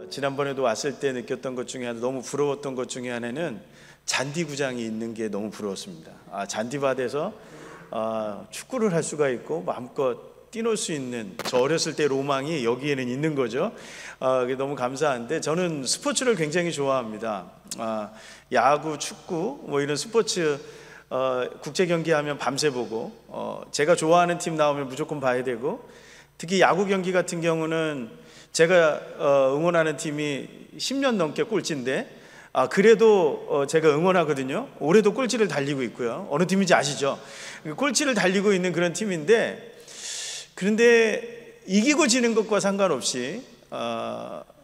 지난번에도 왔을 때 느꼈던 것 중에 하나, 너무 부러웠던 것 중에 하나는 잔디구장이 있는 게 너무 부러웠습니다. 잔디밭에서 축구를 할 수가 있고 마음껏 뛰놀 수 있는, 저 어렸을 때 로망이 여기에는 있는 거죠. 그게 너무 감사한데, 저는 스포츠를 굉장히 좋아합니다. 야구, 축구 뭐 이런 스포츠 국제 경기하면 밤새 보고, 제가 좋아하는 팀 나오면 무조건 봐야 되고, 특히 야구 경기 같은 경우는 제가 응원하는 팀이 10년 넘게 꼴찌인데 그래도 제가 응원하거든요. 올해도 꼴찌를 달리고 있고요. 어느 팀인지 아시죠? 꼴찌를 달리고 있는 그런 팀인데, 그런데 이기고 지는 것과 상관없이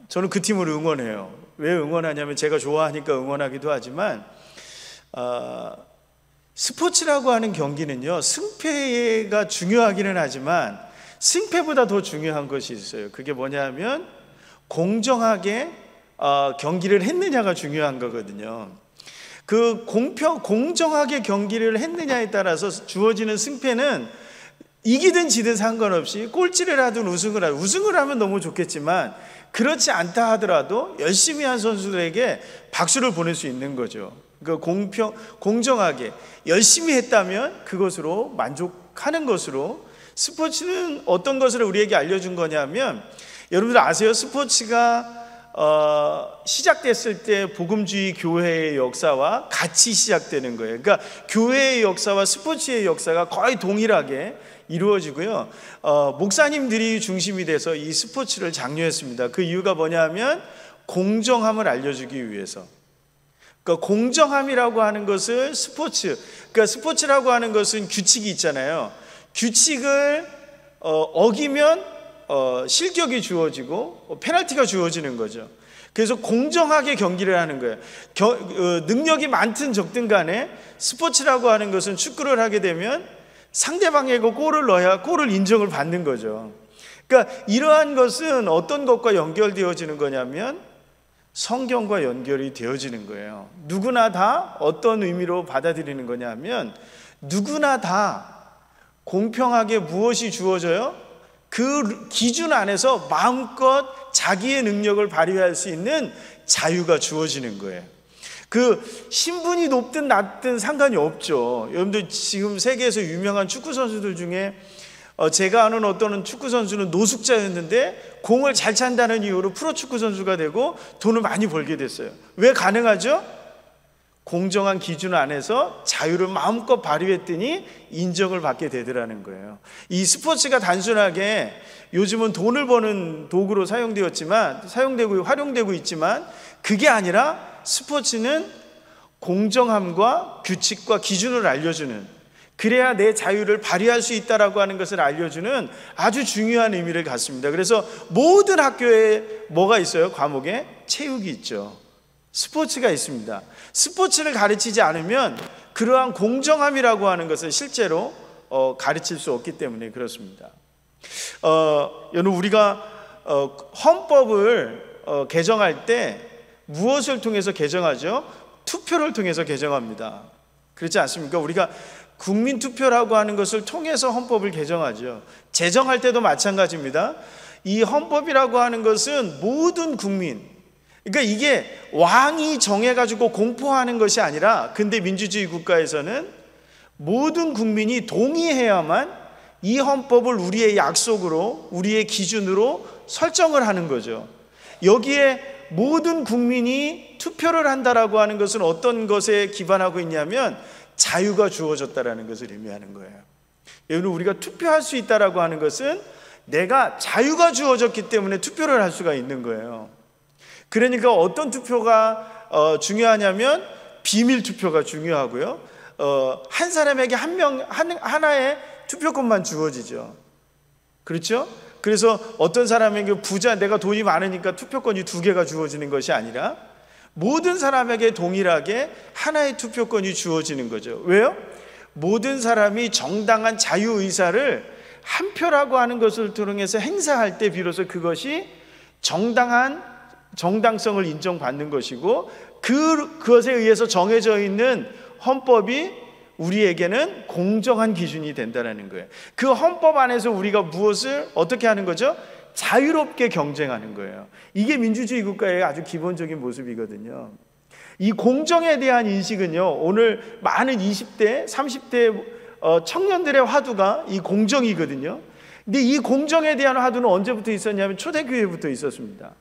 저는 그 팀을 응원해요. 왜 응원하냐면 제가 좋아하니까 응원하기도 하지만, 스포츠라고 하는 경기는요, 승패가 중요하기는 하지만 승패보다 더 중요한 것이 있어요. 그게 뭐냐면 공정하게 경기를 했느냐가 중요한 거거든요. 그 공정하게 경기를 했느냐에 따라서 주어지는 승패는 이기든 지든 상관없이, 꼴찌를 하든 우승을 하면 너무 좋겠지만 그렇지 않다 하더라도 열심히 한 선수들에게 박수를 보낼 수 있는 거죠. 그 공정하게 열심히 했다면 그것으로 만족하는 것으로, 스포츠는 어떤 것을 우리에게 알려준 거냐면, 여러분들 아세요? 스포츠가 시작됐을 때 복음주의 교회의 역사와 같이 시작되는 거예요. 그러니까 교회의 역사와 스포츠의 역사가 거의 동일하게 이루어지고요. 목사님들이 중심이 돼서 이 스포츠를 장려했습니다. 그 이유가 뭐냐면 공정함을 알려주기 위해서. 그러니까 공정함이라고 하는 것을 그러니까 스포츠라고 하는 것은 규칙이 있잖아요. 규칙을 어기면 실격이 주어지고 페널티가 주어지는 거죠. 그래서 공정하게 경기를 하는 거예요. 능력이 많든 적든 간에 스포츠라고 하는 것은, 축구를 하게 되면 상대방에게 골을 넣어야 골을 인정을 받는 거죠. 그러니까 이러한 것은 어떤 것과 연결되어지는 거냐면 성경과 연결이 되어지는 거예요. 누구나 다 어떤 의미로 받아들이는 거냐면, 누구나 다 공평하게 무엇이 주어져요? 그 기준 안에서 마음껏 자기의 능력을 발휘할 수 있는 자유가 주어지는 거예요. 그 신분이 높든 낮든 상관이 없죠. 여러분들 지금 세계에서 유명한 축구 선수들 중에 제가 아는 어떤 축구 선수는 노숙자였는데 공을 잘 찬다는 이유로 프로축구 선수가 되고 돈을 많이 벌게 됐어요. 왜 가능하죠? 공정한 기준 안에서 자유를 마음껏 발휘했더니 인정을 받게 되더라는 거예요. 이 스포츠가 단순하게 요즘은 돈을 버는 도구로 사용되고 활용되고 있지만, 그게 아니라 스포츠는 공정함과 규칙과 기준을 알려주는, 그래야 내 자유를 발휘할 수 있다라고 하는 것을 알려주는 아주 중요한 의미를 갖습니다. 그래서 모든 학교에 뭐가 있어요? 과목에 체육이 있죠. 스포츠가 있습니다. 스포츠를 가르치지 않으면 그러한 공정함이라고 하는 것을 실제로 가르칠 수 없기 때문에 그렇습니다. 여러분, 우리가 헌법을 개정할 때 무엇을 통해서 개정하죠? 투표를 통해서 개정합니다. 그렇지 않습니까? 우리가 국민투표라고 하는 것을 통해서 헌법을 개정하죠. 제정할 때도 마찬가지입니다. 이 헌법이라고 하는 것은 모든 국민, 그러니까 이게 왕이 정해가지고 공포하는 것이 아니라, 근데 민주주의 국가에서는 모든 국민이 동의해야만 이 헌법을 우리의 약속으로, 우리의 기준으로 설정을 하는 거죠. 여기에 모든 국민이 투표를 한다라고 하는 것은 어떤 것에 기반하고 있냐면 자유가 주어졌다라는 것을 의미하는 거예요. 여러분, 우리가 투표할 수 있다라고 하는 것은 내가 자유가 주어졌기 때문에 투표를 할 수가 있는 거예요. 그러니까 어떤 투표가 중요하냐면 비밀 투표가 중요하고요. 한 사람에게 하나의 투표권만 주어지죠. 그렇죠? 그래서 어떤 사람에게 내가 돈이 많으니까 투표권이 2개가 주어지는 것이 아니라 모든 사람에게 동일하게 하나의 투표권이 주어지는 거죠. 왜요? 모든 사람이 정당한 자유의사를 한 표라고 하는 것을 통해서 행사할 때 비로소 그것이 정당성을 인정받는 것이고, 그것에 의해서 정해져 있는 헌법이 우리에게는 공정한 기준이 된다는 거예요. 그 헌법 안에서 우리가 무엇을 어떻게 하는 거죠? 자유롭게 경쟁하는 거예요. 이게 민주주의 국가의 아주 기본적인 모습이거든요. 이 공정에 대한 인식은요, 오늘 많은 20대, 30대 청년들의 화두가 이 공정이거든요. 근데 이 공정에 대한 화두는 언제부터 있었냐면 초대교회부터 있었습니다.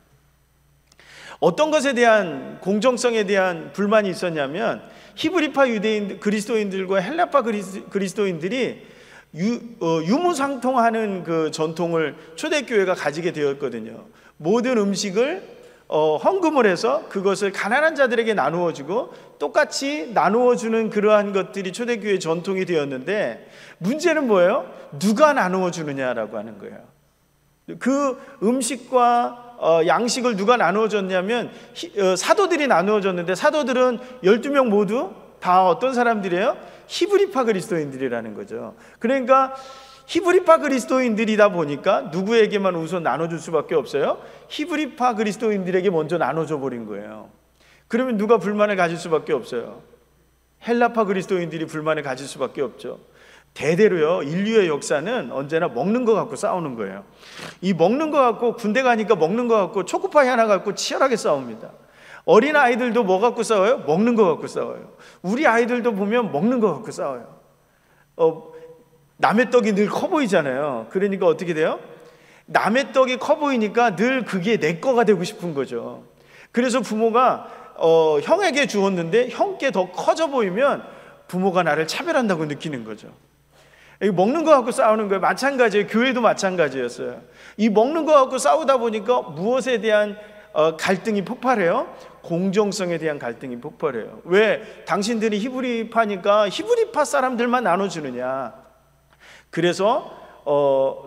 어떤 것에 대한 공정성에 대한 불만이 있었냐면 히브리파 유대인 그리스도인들과 헬라파 그리스도인들이 유무상통하는 그 전통을 초대교회가 가지게 되었거든요. 모든 음식을 헌금을 해서 그것을 가난한 자들에게 나누어 주고 똑같이 나누어 주는 그러한 것들이 초대교회의 전통이 되었는데, 문제는 뭐예요? 누가 나누어 주느냐라고 하는 거예요. 그 음식과 양식을 누가 나누어 줬냐면 사도들이 나누어 줬는데, 사도들은 12명 모두 다 어떤 사람들이에요? 히브리파 그리스도인들이라는 거죠. 그러니까 히브리파 그리스도인들이다 보니까 누구에게만 우선 나눠줄 수밖에 없어요? 히브리파 그리스도인들에게 먼저 나눠줘 버린 거예요. 그러면 누가 불만을 가질 수밖에 없어요? 헬라파 그리스도인들이 불만을 가질 수밖에 없죠. 대대로요, 인류의 역사는 언제나 먹는 거 갖고 싸우는 거예요. 이 먹는 거 갖고, 군대 가니까 먹는 거 갖고 초코파이 하나 갖고 치열하게 싸웁니다. 어린 아이들도 뭐 갖고 싸워요? 먹는 거 갖고 싸워요. 우리 아이들도 보면 먹는 거 갖고 싸워요. 남의 떡이 늘 커 보이잖아요. 그러니까 어떻게 돼요? 남의 떡이 커 보이니까 늘 그게 내 거가 되고 싶은 거죠. 그래서 부모가 형에게 주었는데 형께 더 커져 보이면 부모가 나를 차별한다고 느끼는 거죠. 먹는 거 갖고 싸우는 거예요. 마찬가지예요. 교회도 마찬가지였어요. 이 먹는 거 갖고 싸우다 보니까 무엇에 대한 갈등이 폭발해요? 공정성에 대한 갈등이 폭발해요. 왜? 당신들이 히브리파니까 히브리파 사람들만 나눠주느냐. 그래서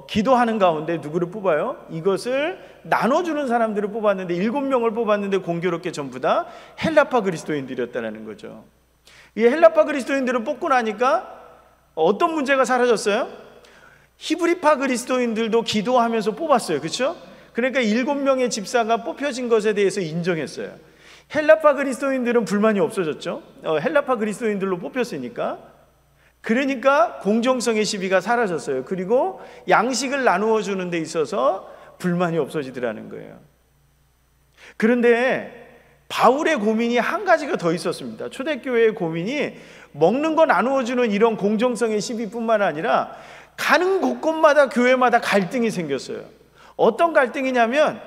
기도하는 가운데 누구를 뽑아요? 이것을 나눠주는 사람들을 뽑았는데 7명을 뽑았는데 공교롭게 전부 다 헬라파 그리스도인들이었다는 거죠. 이 헬라파 그리스도인들을 뽑고 나니까 어떤 문제가 사라졌어요? 히브리파 그리스도인들도 기도하면서 뽑았어요. 그렇죠? 그러니까 7명의 집사가 뽑혀진 것에 대해서 인정했어요. 헬라파 그리스도인들은 불만이 없어졌죠. 헬라파 그리스도인들로 뽑혔으니까. 그러니까 공정성의 시비가 사라졌어요. 그리고 양식을 나누어 주는 데 있어서 불만이 없어지더라는 거예요. 그런데 바울의 고민이 한 가지가 더 있었습니다. 초대교회의 고민이 먹는 거 나누어 주는 이런 공정성의 시비뿐만 아니라 가는 곳곳마다 교회마다 갈등이 생겼어요. 어떤 갈등이냐면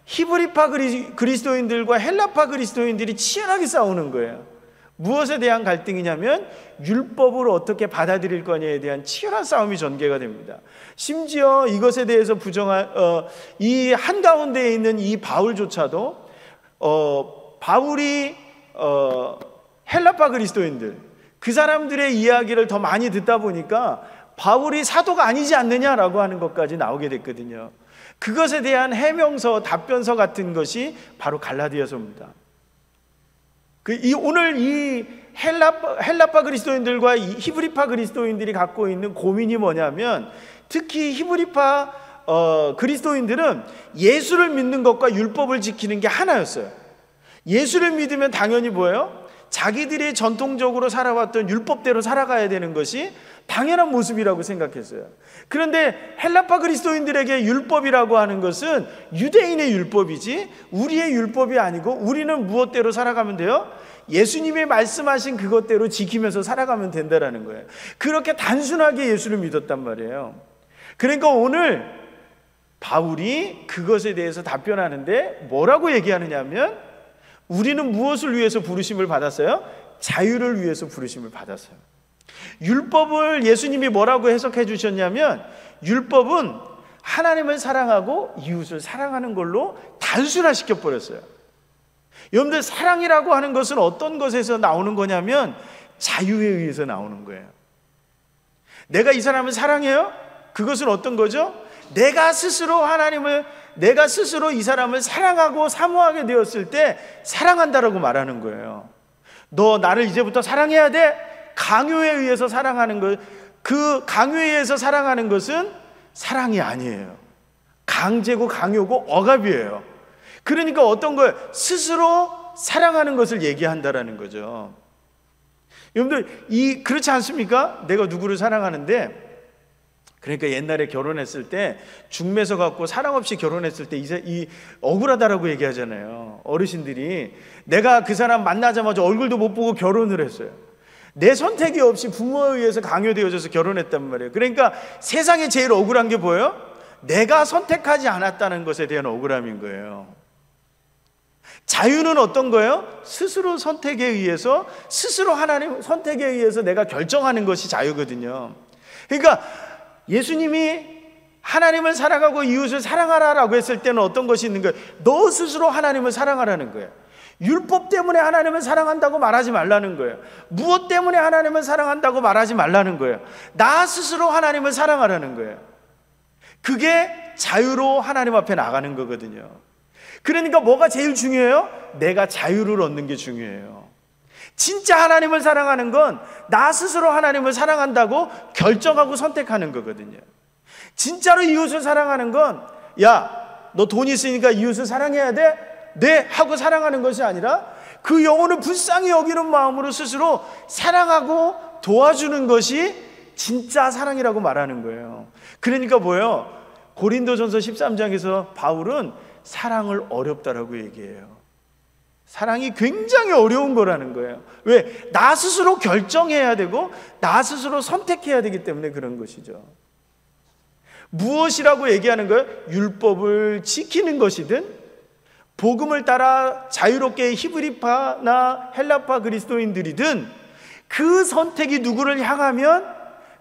히브리파 그리스도인들과 헬라파 그리스도인들이 치열하게 싸우는 거예요. 무엇에 대한 갈등이냐면 율법을 어떻게 받아들일 거냐에 대한 치열한 싸움이 전개가 됩니다. 심지어 이것에 대해서 부정한 이 한가운데에 있는 이 바울조차도 바울이 헬라파 그리스도인들 그 사람들의 이야기를 더 많이 듣다 보니까 바울이 사도가 아니지 않느냐라고 하는 것까지 나오게 됐거든요. 그것에 대한 해명서, 답변서 같은 것이 바로 갈라디아서입니다. 오늘 이 헬라파 그리스도인들과 이 히브리파 그리스도인들이 갖고 있는 고민이 뭐냐면, 특히 히브리파 그리스도인들은 예수를 믿는 것과 율법을 지키는 게 하나였어요. 예수를 믿으면 당연히 뭐예요? 자기들이 전통적으로 살아왔던 율법대로 살아가야 되는 것이 당연한 모습이라고 생각했어요. 그런데 헬라파 그리스도인들에게 율법이라고 하는 것은 유대인의 율법이지 우리의 율법이 아니고, 우리는 무엇대로 살아가면 돼요? 예수님이 말씀하신 그것대로 지키면서 살아가면 된다라는 거예요. 그렇게 단순하게 예수를 믿었단 말이에요. 그러니까 오늘 바울이 그것에 대해서 답변하는데 뭐라고 얘기하느냐 하면, 우리는 무엇을 위해서 부르심을 받았어요? 자유를 위해서 부르심을 받았어요. 율법을 예수님이 뭐라고 해석해 주셨냐면, 율법은 하나님을 사랑하고 이웃을 사랑하는 걸로 단순화시켜 버렸어요. 여러분들, 사랑이라고 하는 것은 어떤 것에서 나오는 거냐면 자유에 의해서 나오는 거예요. 내가 이 사람을 사랑해요? 그것은 어떤 거죠? 내가 스스로 이 사람을 사랑하고 사모하게 되었을 때 사랑한다라고 말하는 거예요. 너 나를 이제부터 사랑해야 돼? 강요에 의해서 사랑하는 것, 그 강요에 의해서 사랑하는 것은 사랑이 아니에요. 강제고 강요고 억압이에요. 그러니까 어떤 거예요? 스스로 사랑하는 것을 얘기한다라는 거죠. 여러분들, 그렇지 않습니까? 내가 누구를 사랑하는데 그러니까 옛날에 결혼했을 때 중매서 갖고 사랑 없이 결혼했을 때 이 억울하다라고 얘기하잖아요. 어르신들이 내가 그 사람 만나자마자 얼굴도 못 보고 결혼을 했어요. 내 선택이 없이 부모에 의해서 강요되어져서 결혼했단 말이에요. 그러니까 세상에 제일 억울한 게 뭐예요? 내가 선택하지 않았다는 것에 대한 억울함인 거예요. 자유는 어떤 거예요? 스스로 선택에 의해서, 스스로 하나님 선택에 의해서 내가 결정하는 것이 자유거든요. 그러니까 예수님이 하나님을 사랑하고 이웃을 사랑하라라고 했을 때는 어떤 것이 있는 거예요? 너 스스로 하나님을 사랑하라는 거예요. 율법 때문에 하나님을 사랑한다고 말하지 말라는 거예요. 무엇 때문에 하나님을 사랑한다고 말하지 말라는 거예요. 나 스스로 하나님을 사랑하라는 거예요. 그게 자유로 하나님 앞에 나가는 거거든요. 그러니까 뭐가 제일 중요해요? 내가 자유를 얻는 게 중요해요. 진짜 하나님을 사랑하는 건 나 스스로 하나님을 사랑한다고 결정하고 선택하는 거거든요. 진짜로 이웃을 사랑하는 건 야, 너 돈 있으니까 이웃을 사랑해야 돼? 네 하고 사랑하는 것이 아니라 그 영혼을 불쌍히 여기는 마음으로 스스로 사랑하고 도와주는 것이 진짜 사랑이라고 말하는 거예요. 그러니까 뭐예요? 고린도전서 13장에서 바울은 사랑을 어렵다라고 얘기해요. 사랑이 굉장히 어려운 거라는 거예요. 왜? 나 스스로 결정해야 되고 나 스스로 선택해야 되기 때문에 그런 것이죠. 무엇이라고 얘기하는 거예요? 율법을 지키는 것이든 복음을 따라 자유롭게 히브리파나 헬라파 그리스도인들이든 그 선택이 누구를 향하면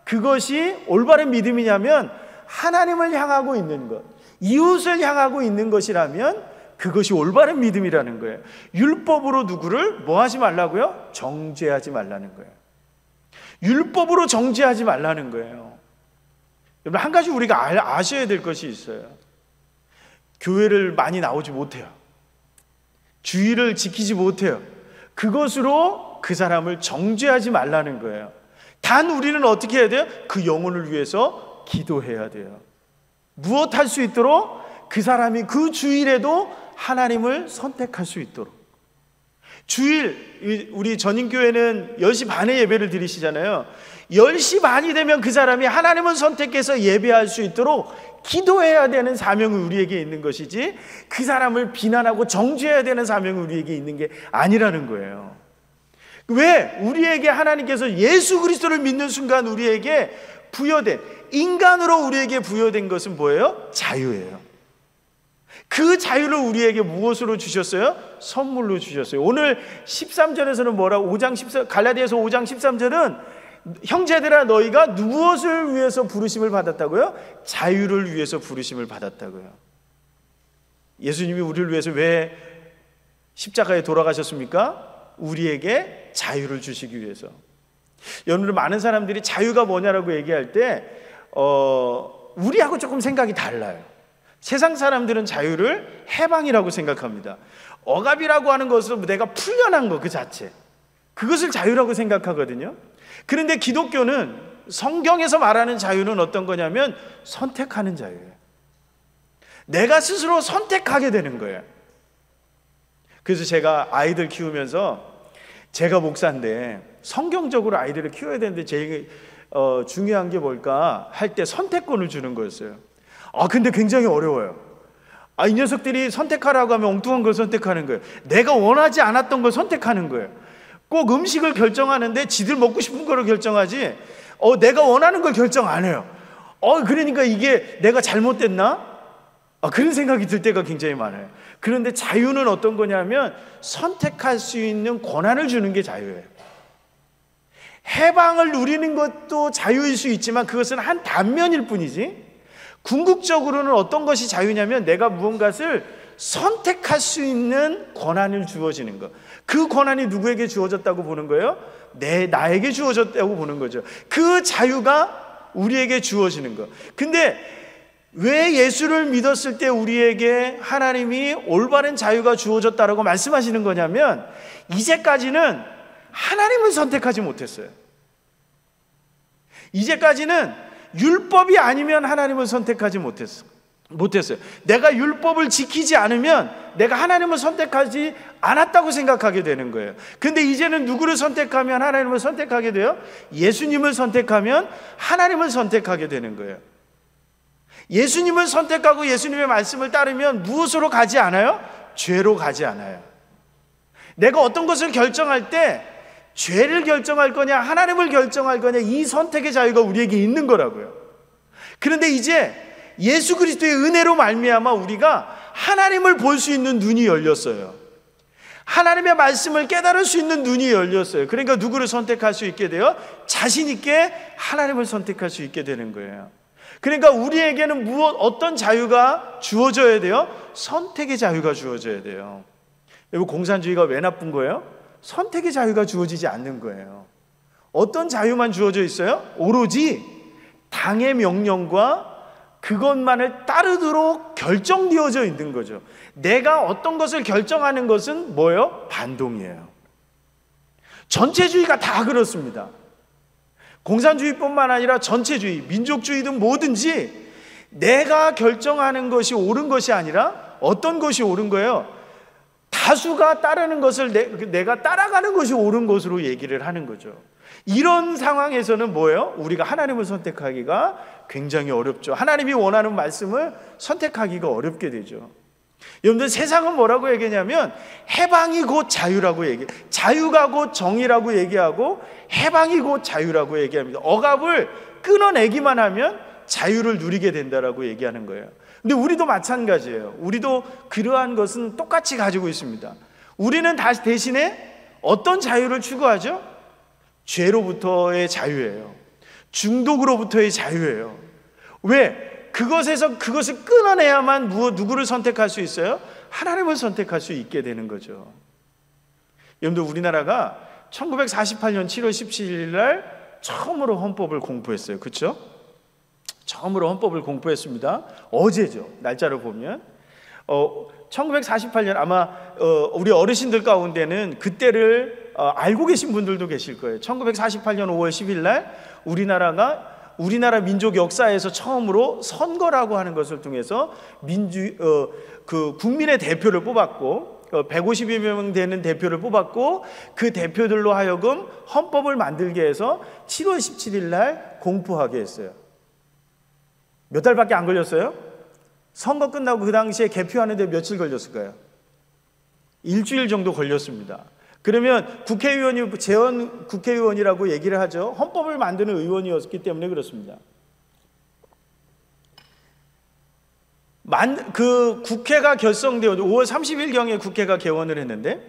그것이 올바른 믿음이냐면 하나님을 향하고 있는 것, 이웃을 향하고 있는 것이라면 그것이 올바른 믿음이라는 거예요. 율법으로 누구를 뭐 하지 말라고요? 정죄하지 말라는 거예요. 율법으로 정죄하지 말라는 거예요. 여러분, 한 가지 우리가 아셔야 될 것이 있어요. 교회를 많이 나오지 못해요. 주의를 지키지 못해요. 그것으로 그 사람을 정죄하지 말라는 거예요. 단 우리는 어떻게 해야 돼요? 그 영혼을 위해서 기도해야 돼요. 무엇 할 수 있도록? 그 사람이 그 주일에도 하나님을 선택할 수 있도록. 주일, 우리 전인교회는 10시 반에 예배를 드리시잖아요. 10시 반이 되면 그 사람이 하나님을 선택해서 예배할 수 있도록 기도해야 되는 사명이 우리에게 있는 것이지 그 사람을 비난하고 정죄해야 되는 사명이 우리에게 있는 게 아니라는 거예요. 왜? 우리에게 하나님께서 예수 그리스도를 믿는 순간 우리에게 부여된, 인간으로 우리에게 부여된 것은 뭐예요? 자유예요. 그 자유를 우리에게 무엇으로 주셨어요? 선물로 주셨어요. 오늘 13절에서는 뭐라고? 갈라디아서 5장 13절은 형제들아 너희가 무엇을 위해서 부르심을 받았다고요? 자유를 위해서 부르심을 받았다고요. 예수님이 우리를 위해서 왜 십자가에 돌아가셨습니까? 우리에게 자유를 주시기 위해서. 여러분, 많은 사람들이 자유가 뭐냐라고 얘기할 때 우리하고 조금 생각이 달라요. 세상 사람들은 자유를 해방이라고 생각합니다. 억압이라고 하는 것은 내가 풀려난 것 그 자체, 그것을 자유라고 생각하거든요. 그런데 기독교는 성경에서 말하는 자유는 어떤 거냐면 선택하는 자유예요. 내가 스스로 선택하게 되는 거예요. 그래서 제가 아이들 키우면서, 제가 목사인데 성경적으로 아이들을 키워야 되는데 제일 중요한 게 뭘까 할 때 선택권을 주는 거였어요. 근데 굉장히 어려워요. 이 녀석들이 선택하라고 하면 엉뚱한 걸 선택하는 거예요. 내가 원하지 않았던 걸 선택하는 거예요. 꼭 음식을 결정하는데 지들 먹고 싶은 거를 결정하지 내가 원하는 걸 결정 안 해요. 그러니까 이게 내가 잘못됐나? 그런 생각이 들 때가 굉장히 많아요. 그런데 자유는 어떤 거냐면 선택할 수 있는 권한을 주는 게 자유예요. 해방을 누리는 것도 자유일 수 있지만 그것은 한 단면일 뿐이지, 궁극적으로는 어떤 것이 자유냐면 내가 무언가를 선택할 수 있는 권한을 주어지는 것. 그 권한이 누구에게 주어졌다고 보는 거예요? 나에게 주어졌다고 보는 거죠. 그 자유가 우리에게 주어지는 것. 근데 왜 예수를 믿었을 때 우리에게 하나님이 올바른 자유가 주어졌다라고 말씀하시는 거냐면 이제까지는 하나님을 선택하지 못했어요. 이제까지는 율법이 아니면 하나님을 선택하지 못했어요. 내가 율법을 지키지 않으면 내가 하나님을 선택하지 않았다고 생각하게 되는 거예요. 근데 이제는 누구를 선택하면 하나님을 선택하게 돼요? 예수님을 선택하면 하나님을 선택하게 되는 거예요. 예수님을 선택하고 예수님의 말씀을 따르면 무엇으로 가지 않아요? 죄로 가지 않아요. 내가 어떤 것을 결정할 때 죄를 결정할 거냐 하나님을 결정할 거냐, 이 선택의 자유가 우리에게 있는 거라고요. 그런데 이제 예수 그리스도의 은혜로 말미암아 우리가 하나님을 볼 수 있는 눈이 열렸어요. 하나님의 말씀을 깨달을 수 있는 눈이 열렸어요. 그러니까 누구를 선택할 수 있게 돼요? 자신 있게 하나님을 선택할 수 있게 되는 거예요. 그러니까 우리에게는 어떤 자유가 주어져야 돼요? 선택의 자유가 주어져야 돼요. 여러분, 공산주의가 왜 나쁜 거예요? 선택의 자유가 주어지지 않는 거예요. 어떤 자유만 주어져 있어요? 오로지 당의 명령과 그것만을 따르도록 결정되어져 있는 거죠. 내가 어떤 것을 결정하는 것은 뭐예요? 반동이에요. 전체주의가 다 그렇습니다. 공산주의뿐만 아니라 전체주의, 민족주의든 뭐든지 내가 결정하는 것이 옳은 것이 아니라 어떤 것이 옳은 거예요? 다수가 따르는 것을 내가 따라가는 것이 옳은 것으로 얘기를 하는 거죠. 이런 상황에서는 뭐예요? 우리가 하나님을 선택하기가 굉장히 어렵죠. 하나님이 원하는 말씀을 선택하기가 어렵게 되죠. 여러분들, 세상은 뭐라고 얘기하냐면 해방이 곧 자유라고 얘기해요. 자유가 곧 정의라고 얘기하고 해방이 곧 자유라고 얘기합니다. 억압을 끊어내기만 하면 자유를 누리게 된다라고 얘기하는 거예요. 근데 우리도 마찬가지예요. 우리도 그러한 것은 똑같이 가지고 있습니다. 우리는 대신에 어떤 자유를 추구하죠? 죄로부터의 자유예요. 중독으로부터의 자유예요. 왜? 그것을 끊어내야만 누구를 선택할 수 있어요? 하나님을 선택할 수 있게 되는 거죠. 여러분들, 우리나라가 1948년 7월 17일 날 처음으로 헌법을 공부했어요. 그렇죠? 처음으로 헌법을 공부했습니다. 어제죠. 날짜를 보면 1948년 아마 우리 어르신들 가운데는 그때를 알고 계신 분들도 계실 거예요. 1948년 5월 10일 날 우리나라 민족 역사에서 처음으로 선거라고 하는 것을 통해서 국민의 대표를 뽑았고 150여 명 되는 대표를 뽑았고 그 대표들로 하여금 헌법을 만들게 해서 7월 17일 날 공포하게 했어요. 몇 달밖에 안 걸렸어요? 선거 끝나고 그 당시에 개표하는데 며칠 걸렸을까요? 일주일 정도 걸렸습니다. 그러면 국회의원이 재원 국회의원이라고 얘기를 하죠. 헌법을 만드는 의원이었기 때문에 그렇습니다. 그 국회가 결성되어 5월 30일경에 국회가 개원을 했는데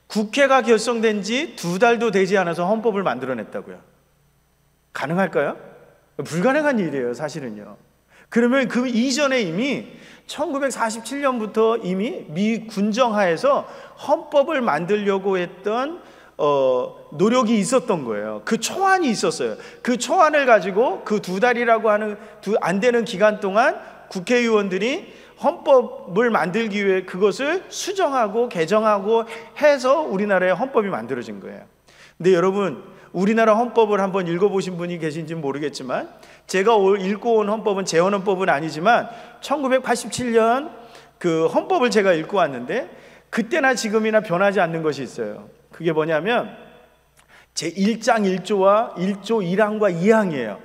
국회가 결성된 지 2달도 되지 않아서 헌법을 만들어냈다고요. 가능할까요? 불가능한 일이에요, 사실은요. 그러면 그 이전에 이미 1947년부터 이미 미 군정하에서 헌법을 만들려고 했던 노력이 있었던 거예요. 그 초안이 있었어요. 그 초안을 가지고 그 2달이라고 하는 안 되는 기간 동안 국회의원들이 헌법을 만들기 위해 그것을 수정하고 개정하고 해서 우리나라의 헌법이 만들어진 거예요. 근데 여러분, 우리나라 헌법을 한번 읽어보신 분이 계신지는 모르겠지만 제가 읽고 온 헌법은 재헌헌법은 아니지만 1987년 그 헌법을 제가 읽고 왔는데 그때나 지금이나 변하지 않는 것이 있어요. 그게 뭐냐면 제1장 1조와 1조 1항과 2항이에요.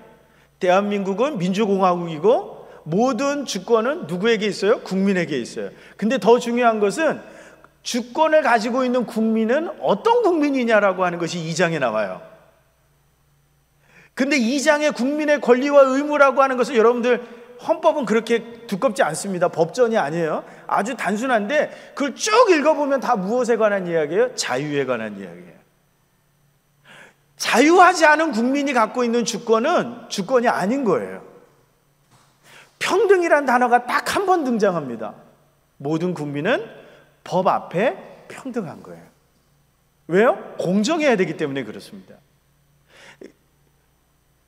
대한민국은 민주공화국이고 모든 주권은 누구에게 있어요? 국민에게 있어요. 근데 더 중요한 것은 주권을 가지고 있는 국민은 어떤 국민이냐라고 하는 것이 2장에 나와요. 근데 2장의 국민의 권리와 의무라고 하는 것을 여러분들, 헌법은 그렇게 두껍지 않습니다. 법전이 아니에요. 아주 단순한데 그걸 쭉 읽어보면 다 무엇에 관한 이야기예요? 자유에 관한 이야기예요. 자유하지 않은 국민이 갖고 있는 주권은 주권이 아닌 거예요. 평등이란 단어가 딱 한 번 등장합니다. 모든 국민은 법 앞에 평등한 거예요. 왜요? 공정해야 되기 때문에 그렇습니다.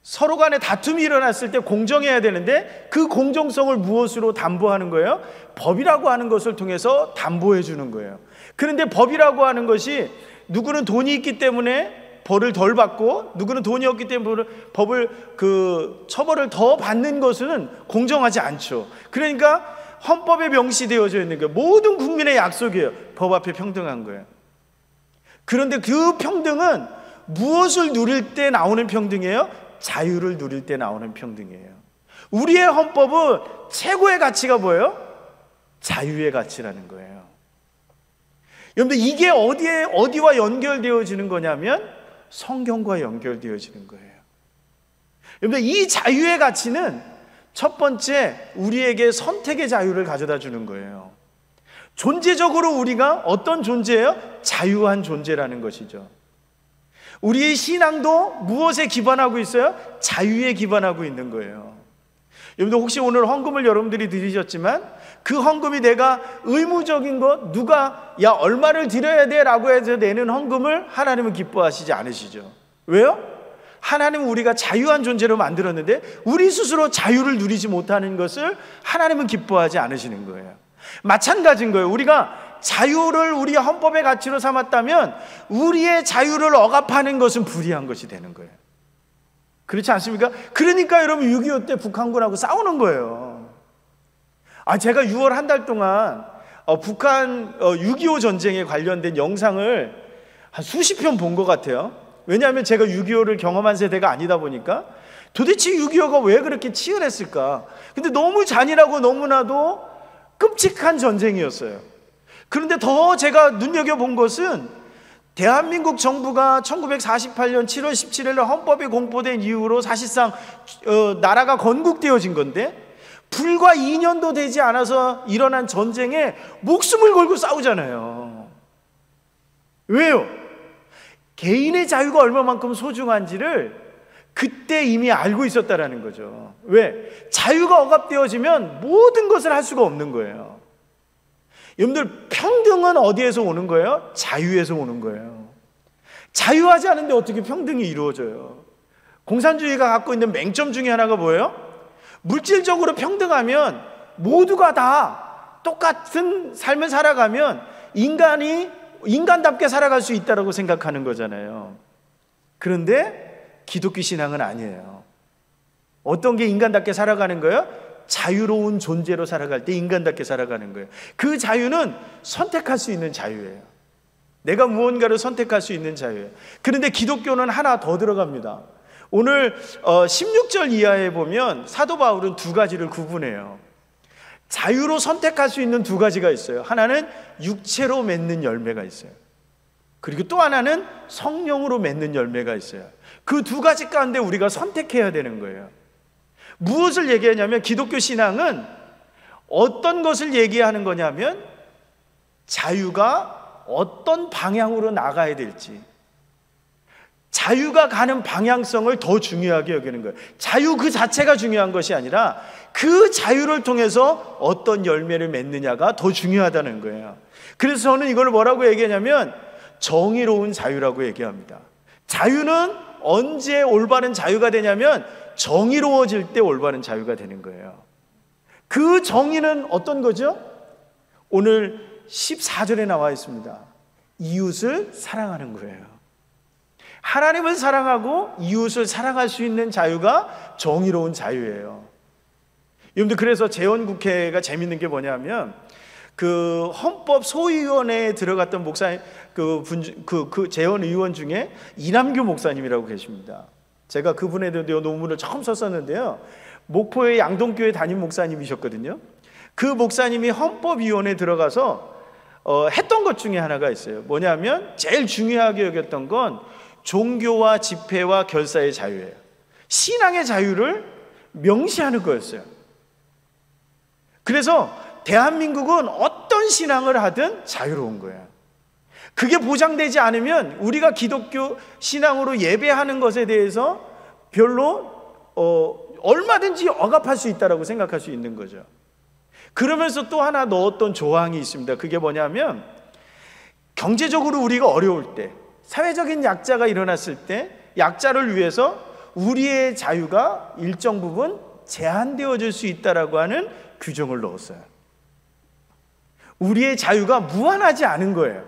서로 간에 다툼이 일어났을 때 공정해야 되는데 그 공정성을 무엇으로 담보하는 거예요? 법이라고 하는 것을 통해서 담보해 주는 거예요. 그런데 법이라고 하는 것이 누구는 돈이 있기 때문에 벌을 덜 받고 누구는 돈이 없기 때문에 처벌을 더 받는 것은 공정하지 않죠. 그러니까 헌법에 명시되어져 있는 게 모든 국민의 약속이에요. 법 앞에 평등한 거예요. 그런데 그 평등은 무엇을 누릴 때 나오는 평등이에요? 자유를 누릴 때 나오는 평등이에요. 우리의 헌법은 최고의 가치가 뭐예요? 자유의 가치라는 거예요. 여러분들, 이게 어디와 연결되어지는 거냐면 성경과 연결되어지는 거예요. 여러분들, 이 자유의 가치는 첫 번째, 우리에게 선택의 자유를 가져다 주는 거예요. 존재적으로 우리가 어떤 존재예요? 자유한 존재라는 것이죠. 우리의 신앙도 무엇에 기반하고 있어요? 자유에 기반하고 있는 거예요. 여러분들, 혹시 오늘 헌금을 여러분들이 드리셨지만 그 헌금이 내가 의무적인 것, 누가 야 얼마를 드려야 돼 라고 해서 내는 헌금을 하나님은 기뻐하시지 않으시죠. 왜요? 하나님은 우리가 자유한 존재로 만들었는데 우리 스스로 자유를 누리지 못하는 것을 하나님은 기뻐하지 않으시는 거예요. 마찬가지인 거예요. 우리가 자유를 우리의 헌법의 가치로 삼았다면 우리의 자유를 억압하는 것은 불의한 것이 되는 거예요. 그렇지 않습니까? 그러니까 여러분 6.25 때 북한군하고 싸우는 거예요. 제가 6월 한 달 동안 북한 6.25 전쟁에 관련된 영상을 한 수십 편 본 것 같아요. 왜냐하면 제가 6.25를 경험한 세대가 아니다 보니까 도대체 6.25가 왜 그렇게 치열했을까? 근데 너무 잔인하고 너무나도 끔찍한 전쟁이었어요. 그런데 더 제가 눈여겨본 것은 대한민국 정부가 1948년 7월 17일 헌법이 공포된 이후로 사실상 나라가 건국되어진 건데 불과 2년도 되지 않아서 일어난 전쟁에 목숨을 걸고 싸우잖아요. 왜요? 개인의 자유가 얼마만큼 소중한지를 그때 이미 알고 있었다라는 거죠. 왜? 자유가 억압되어지면 모든 것을 할 수가 없는 거예요. 여러분들, 평등은 어디에서 오는 거예요? 자유에서 오는 거예요. 자유하지 않은데 어떻게 평등이 이루어져요? 공산주의가 갖고 있는 맹점 중에 하나가 뭐예요? 물질적으로 평등하면 모두가 다 똑같은 삶을 살아가면 인간이 인간답게 살아갈 수 있다고 생각하는 거잖아요. 그런데 기독교 신앙은 아니에요. 어떤 게 인간답게 살아가는 거예요? 자유로운 존재로 살아갈 때 인간답게 살아가는 거예요. 그 자유는 선택할 수 있는 자유예요. 내가 무언가를 선택할 수 있는 자유예요. 그런데 기독교는 하나 더 들어갑니다. 오늘 16절 이하에 보면 사도 바울은 두 가지를 구분해요. 자유로 선택할 수 있는 두 가지가 있어요. 하나는 육체로 맺는 열매가 있어요. 그리고 또 하나는 성령으로 맺는 열매가 있어요. 그 두 가지 가운데 우리가 선택해야 되는 거예요. 무엇을 얘기하냐면 기독교 신앙은 어떤 것을 얘기하는 거냐면 자유가 어떤 방향으로 나가야 될지, 자유가 가는 방향성을 더 중요하게 여기는 거예요. 자유 그 자체가 중요한 것이 아니라 그 자유를 통해서 어떤 열매를 맺느냐가 더 중요하다는 거예요. 그래서 저는 이걸 뭐라고 얘기하냐면 정의로운 자유라고 얘기합니다. 자유는 언제 올바른 자유가 되냐면 정의로워질 때 올바른 자유가 되는 거예요. 그 정의는 어떤 거죠? 오늘 14절에 나와 있습니다. 이웃을 사랑하는 거예요. 하나님을 사랑하고 이웃을 사랑할 수 있는 자유가 정의로운 자유예요. 여러분들, 그래서 재헌국회가 재밌는 게 뭐냐면 그 헌법 소위원회에 들어갔던 목사님, 그 재헌의원 중에 이남규 목사님이라고 계십니다. 제가 그분에 대한 논문을 처음 썼었는데요. 목포의 양동교회 담임 목사님이셨거든요. 그 목사님이 헌법위원회에 들어가서 했던 것 중에 하나가 있어요. 뭐냐면 제일 중요하게 여겼던 건 종교와 집회와 결사의 자유예요. 신앙의 자유를 명시하는 거였어요. 그래서 대한민국은 어떤 신앙을 하든 자유로운 거예요. 그게 보장되지 않으면 우리가 기독교 신앙으로 예배하는 것에 대해서 별로 얼마든지 억압할 수 있다고 생각할 수 있는 거죠. 그러면서 또 하나 넣었던 조항이 있습니다. 그게 뭐냐면 경제적으로 우리가 어려울 때, 사회적인 약자가 일어났을 때 약자를 위해서 우리의 자유가 일정 부분 제한되어질 수 있다라고 하는 규정을 넣었어요. 우리의 자유가 무한하지 않은 거예요.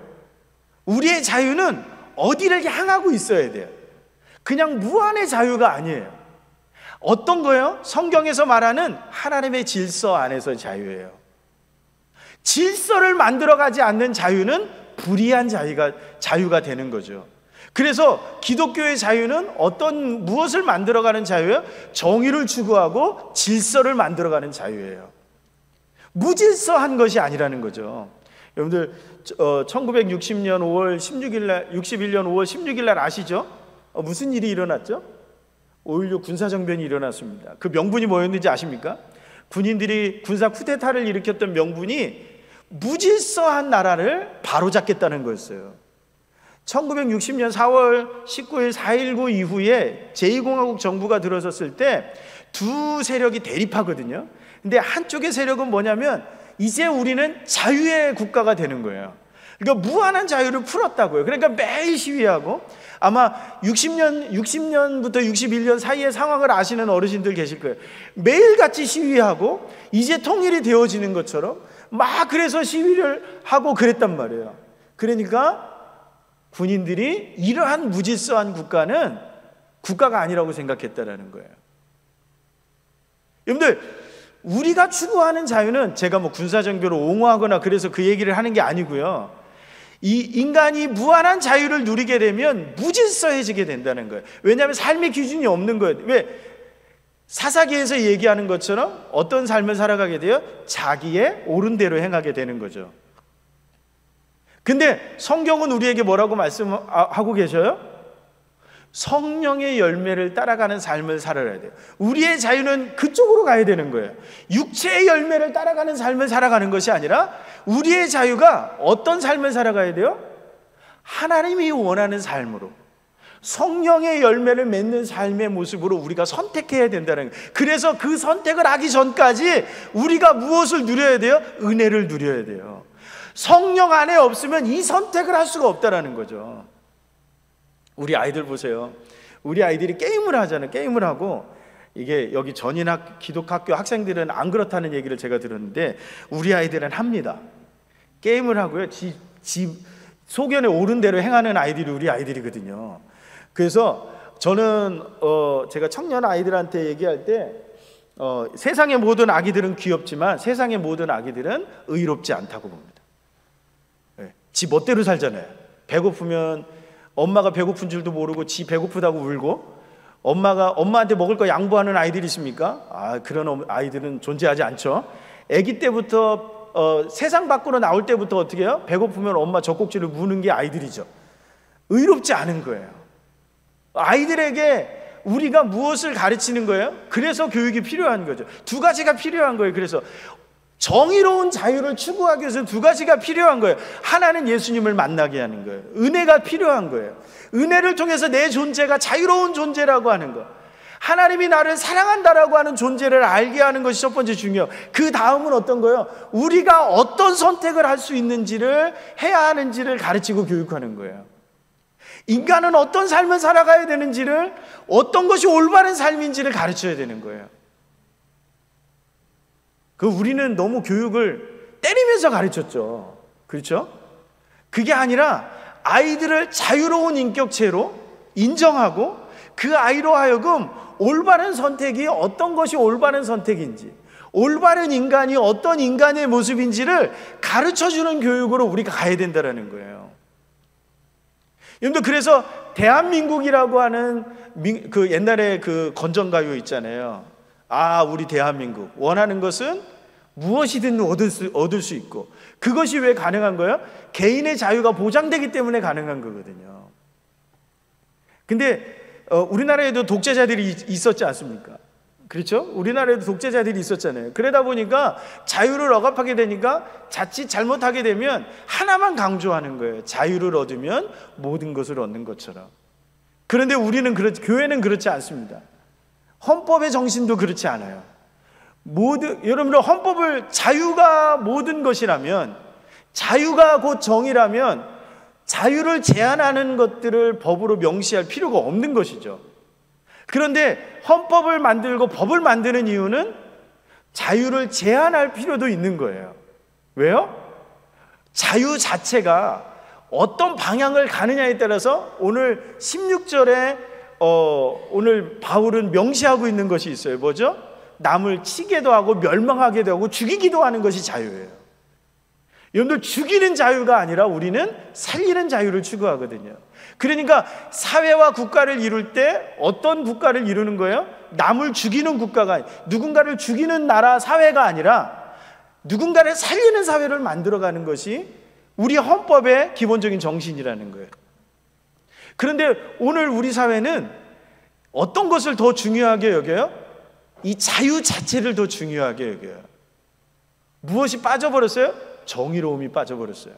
우리의 자유는 어디를 향하고 있어야 돼요. 그냥 무한의 자유가 아니에요. 어떤 거예요? 성경에서 말하는 하나님의 질서 안에서의 자유예요. 질서를 만들어가지 않는 자유는 불의한 자유가 되는 거죠. 그래서 기독교의 자유는 무엇을 만들어가는 자유예요? 정의를 추구하고 질서를 만들어가는 자유예요. 무질서한 것이 아니라는 거죠. 여러분들 1960년 5월 16일 날 61년 5월 16일 날 아시죠? 무슨 일이 일어났죠? 5.16 군사정변이 일어났습니다. 그 명분이 뭐였는지 아십니까? 군인들이 군사 쿠데타를 일으켰던 명분이 무질서한 나라를 바로잡겠다는 거였어요. 1960년 4월 19일 4.19 이후에 제2공화국 정부가 들어섰을 때 두 세력이 대립하거든요. 근데 한쪽의 세력은 뭐냐면 이제 우리는 자유의 국가가 되는 거예요. 그러니까 무한한 자유를 풀었다고요. 그러니까 매일 시위하고, 아마 60년부터 61년 사이의 상황을 아시는 어르신들 계실 거예요. 매일같이 시위하고 이제 통일이 되어지는 것처럼 막 그래서 시위를 하고 그랬단 말이에요. 그러니까 군인들이 이러한 무질서한 국가는 국가가 아니라고 생각했다라는 거예요. 여러분들, 우리가 추구하는 자유는 제가 군사정교를 옹호하거나 그래서 그 얘기를 하는 게 아니고요. 이 인간이 무한한 자유를 누리게 되면 무질서해지게 된다는 거예요. 왜냐하면 삶의 기준이 없는 거예요. 왜? 사사기에서 얘기하는 것처럼 어떤 삶을 살아가게 돼요? 자기의 옳은 대로 행하게 되는 거죠. 근데 성경은 우리에게 뭐라고 말씀하고 계셔요? 성령의 열매를 따라가는 삶을 살아야 돼요. 우리의 자유는 그쪽으로 가야 되는 거예요. 육체의 열매를 따라가는 삶을 살아가는 것이 아니라 우리의 자유가 어떤 삶을 살아가야 돼요? 하나님이 원하는 삶으로, 성령의 열매를 맺는 삶의 모습으로 우리가 선택해야 된다는 거예요. 그래서 그 선택을 하기 전까지 우리가 무엇을 누려야 돼요? 은혜를 누려야 돼요. 성령 안에 없으면 이 선택을 할 수가 없다는 거죠. 우리 아이들 보세요. 우리 아이들이 게임을 하잖아요. 게임을 하고, 이게 여기 전인학 기독학교 학생들은 안 그렇다는 얘기를 제가 들었는데 우리 아이들은 합니다. 게임을 하고요. 지 소견에 옳은 대로 행하는 아이들이 우리 아이들이거든요. 그래서 저는 제가 청년 아이들한테 얘기할 때 세상의 모든 아기들은 귀엽지만 세상의 모든 아기들은 의롭지 않다고 봅니다. 지 멋대로 살잖아요. 배고프면 엄마가 배고픈 줄도 모르고 지 배고프다고 울고, 엄마한테 먹을 거 양보하는 아이들이 있습니까? 그런 아이들은 존재하지 않죠. 아기 때부터 세상 밖으로 나올 때부터 어떻게 해요? 배고프면 엄마 젖꼭지를 무는 게 아이들이죠. 의롭지 않은 거예요. 아이들에게 우리가 무엇을 가르치는 거예요? 그래서 교육이 필요한 거죠. 두 가지가 필요한 거예요. 그래서 정의로운 자유를 추구하기 위해서 두 가지가 필요한 거예요. 하나는 예수님을 만나게 하는 거예요. 은혜가 필요한 거예요. 은혜를 통해서 내 존재가 자유로운 존재라고 하는 거, 하나님이 나를 사랑한다라고 하는 존재를 알게 하는 것이 첫 번째 중요해요. 그 다음은 어떤 거예요? 우리가 어떤 선택을 할 수 있는지를, 해야 하는지를 가르치고 교육하는 거예요. 인간은 어떤 삶을 살아가야 되는지를, 어떤 것이 올바른 삶인지를 가르쳐야 되는 거예요. 우리는 너무 교육을 때리면서 가르쳤죠. 그렇죠? 그게 아니라 아이들을 자유로운 인격체로 인정하고 그 아이로 하여금 올바른 선택이 어떤 것이 올바른 선택인지, 올바른 인간이 어떤 인간의 모습인지를 가르쳐주는 교육으로 우리가 가야 된다는 거예요. 여러분들, 그래서 대한민국이라고 하는 그 옛날에 그 건전가요 있잖아요. 우리 대한민국 원하는 것은 무엇이든 얻을 수 있고, 그것이 왜 가능한 거예요? 개인의 자유가 보장되기 때문에 가능한 거거든요. 근데 우리나라에도 독재자들이 있었지 않습니까? 그렇죠? 우리나라에도 독재자들이 있었잖아요. 그러다 보니까 자유를 억압하게 되니까 자칫 잘못하게 되면 하나만 강조하는 거예요. 자유를 얻으면 모든 것을 얻는 것처럼. 그런데 교회는 그렇지 않습니다. 헌법의 정신도 그렇지 않아요. 여러분들, 헌법을 자유가 모든 것이라면, 자유가 곧 정의라면 자유를 제한하는 것들을 법으로 명시할 필요가 없는 것이죠. 그런데 헌법을 만들고 법을 만드는 이유는 자유를 제한할 필요도 있는 거예요. 왜요? 자유 자체가 어떤 방향을 가느냐에 따라서 오늘 16절에 오늘 바울은 명시하고 있는 것이 있어요. 뭐죠? 남을 치게도 하고 멸망하게도 하고 죽이기도 하는 것이 자유예요. 여러분들 죽이는 자유가 아니라 우리는 살리는 자유를 추구하거든요. 그러니까 사회와 국가를 이룰 때 어떤 국가를 이루는 거예요? 남을 죽이는 국가가 아니라, 누군가를 죽이는 나라 사회가 아니라 누군가를 살리는 사회를 만들어가는 것이 우리 헌법의 기본적인 정신이라는 거예요. 그런데 오늘 우리 사회는 어떤 것을 더 중요하게 여겨요? 이 자유 자체를 더 중요하게 여겨요. 무엇이 빠져버렸어요? 정의로움이 빠져버렸어요.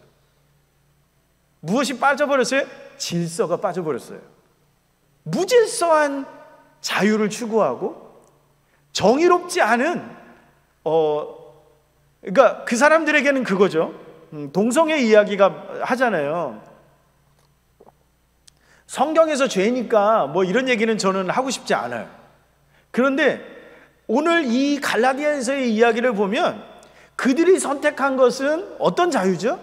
무엇이 빠져버렸어요? 질서가 빠져버렸어요. 무질서한 자유를 추구하고 정의롭지 않은 그러니까 그 사람들에게는 그거죠. 동성애 이야기가 하잖아요. 성경에서 죄니까 뭐 이런 얘기는 저는 하고 싶지 않아요. 그런데 오늘 이 갈라디아에서의 이야기를 보면 그들이 선택한 것은 어떤 자유죠?